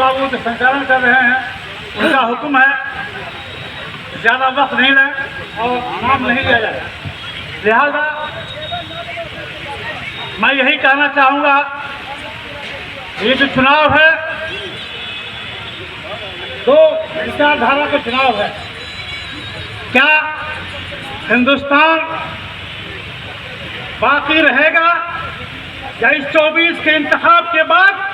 बाबू जो संचालन कर रहे हैं उनका हुक्म है, ज़्यादा वक्त नहीं लें और नाम नहीं लिया जाए। लिहाजा मैं यही कहना चाहूँगा, ये जो चुनाव है दो विचारधारा का चुनाव है। क्या हिंदुस्तान बाकी रहेगा या इस 24 के इंतखाब के बाद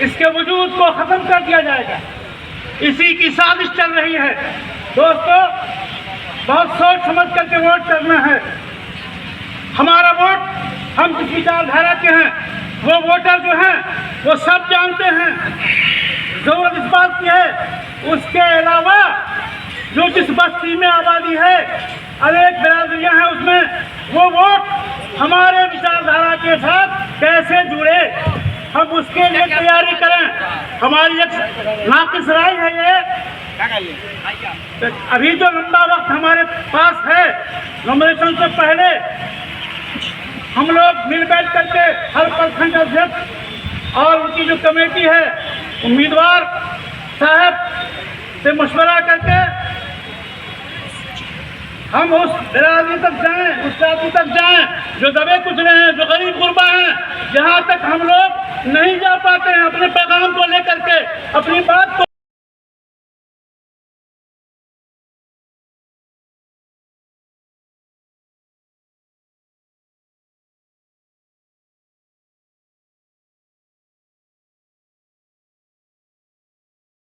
इसके वजूद को ख़त्म कर दिया जाएगा? इसी की साजिश चल रही है। दोस्तों, बहुत सोच समझ करके वोट करना है। हमारा वोट, हम जिस विचारधारा के हैं वो वोटर जो हैं वो सब जानते हैं। ज़रूरत इस बात की है, उसके अलावा जो जिस बस्ती में आबादी है, अनेक बिरादरियाँ हैं उसमें, वो वोट हमारे विचारधारा के साथ कैसे जुड़े, हम उसके लिए तैयारी करें। हमारी एक नाकिस राय है ये, अभी जो लंबा वक्त हमारे पास है, नॉमिनेशन से पहले हम लोग मिल बैठ करके हर प्रखंड अध्यक्ष और उनकी जो कमेटी है उम्मीदवार साहब से मशवरा करके हम उस बिरादरी तक जाएं, उस जाति तक जाएं जो दबे कुचले हैं, जो गरीब गुरबा हैं, जहां तक हम लोग नहीं जा पाते हैं अपने पैगाम को लेकर के, अपनी बात को